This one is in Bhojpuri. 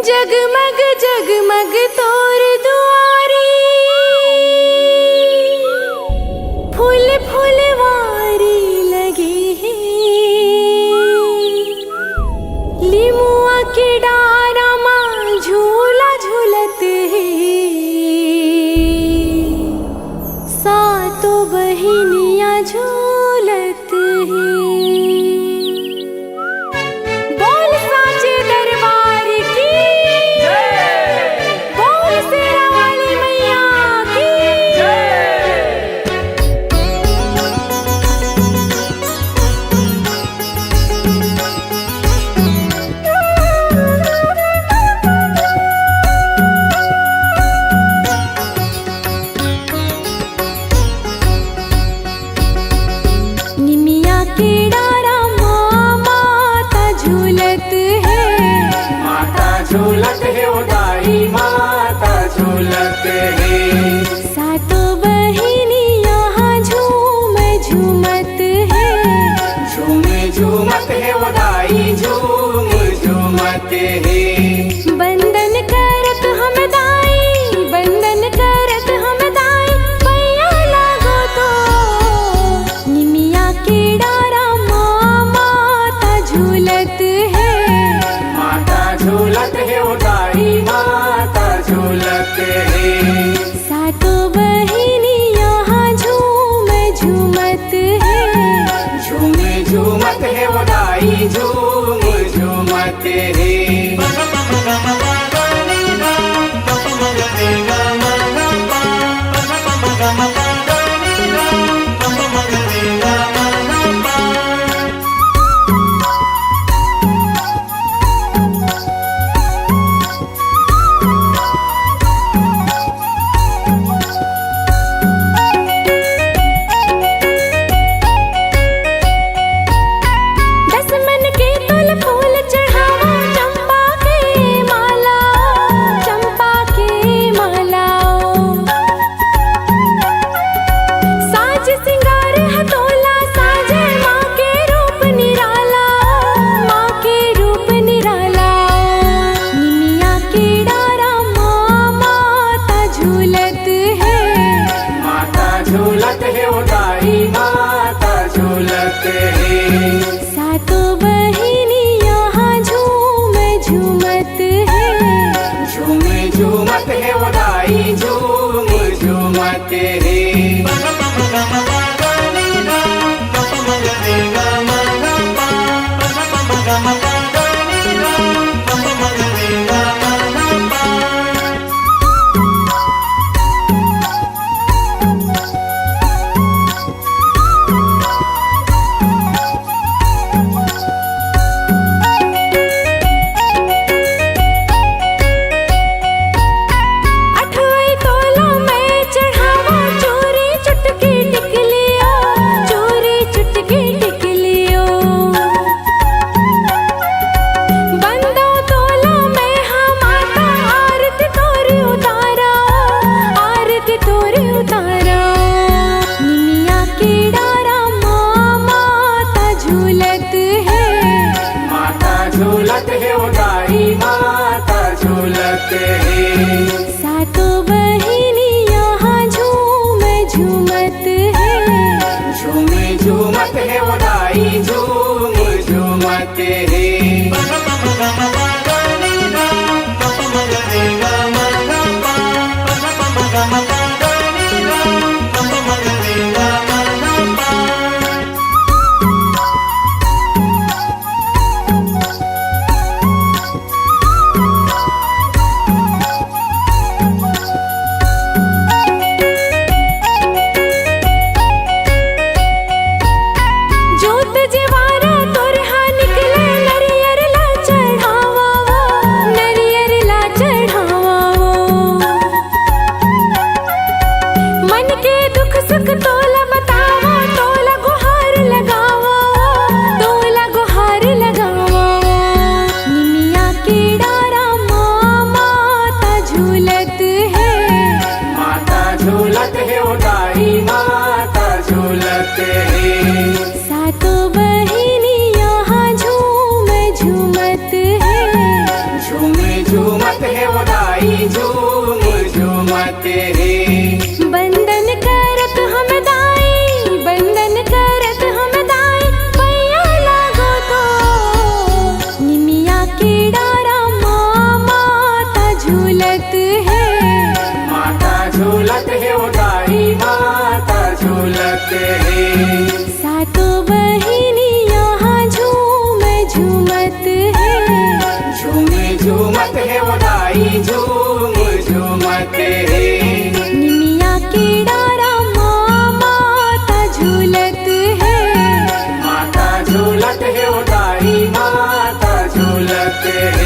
जगमग जगमग तोर दुआरी, फूल फुलवारी लगी है। लिमुआ के डारा मां झूला झूलत है। सातों बहिनियां झूलत है। बोल साचे दरबार की, बोल शेरा वाली मैया की। निमिया के डारा माँ माता झूलत है। माता झूलत है उदाई माता झूलत है। सातों बहिनी यहाँ झूम झूमत है। झूम झूमत है उदाई झूम झूमत है। बंदन करत हम दाई, बंदन करत हम दाई, पैया लागो तो। निमिया के डारा माँ माता झूलत है। माता झूलत है उदाई माता झूलत है। सातों बहिनी यहाँ झूम झूमत है। झूम झूमत है उदाई झूम झूमत है। दस मन के तुल फूल चढ़ावा, चंपा के माला, चंपा के माला। साज सिंगार हथोला साजे, माँ के रूप निराला, माँ के रूप निराला। निमिया के डारा माँ माता झूलत है। माता झूलत है उदाई माता झूलत है। सातों बहिनी यहाँ झूम झूमत है। झूम झूमत है उदाई झूम झूमत है। अठवाई तोला मैं चढ़ावा, चोरी चुटकी टिकलियो, चोरी चुटकी टिकलियो। बंदो तोला मैं हाँ माता, आरती तोरी उतारा, आरती तोरी उतारा। निमिया के डारा माँ माता झूलत है। माता झूलत है उदाई माता झूलत है। सातों बहिनी यहाँ झूम झूमत है। झूम झूमत है उदाई झूम झूमत है। जोत जवारा तोरहा निकले, नरियर ला चढ़ावा, नरियर ला चढ़ावा। मन के दुख सुख तोला बतावा, तोला गुहार लगावा, तोला गुहार लगावा। निमिया के डारा माँ माता झूलत है। माता झूलत है उदाई माता झूलत है। सातों बहिनी यहाँ झूम झूमत है। झूम झूम हैं। बंदन करत हम दाई, बंदन करत हम दाई, पैया लागो तो निमिया के डारा माता झूलत है। माता झूलत है वो दाई माता झूलत है। सातों बहिनी यहाँ झूम झूमत है। झूम झूमत है वो दाई झूम झूमत है। निमिया के डारा माता झूलत है। माता झूलत है वो दाई माता झूलत है।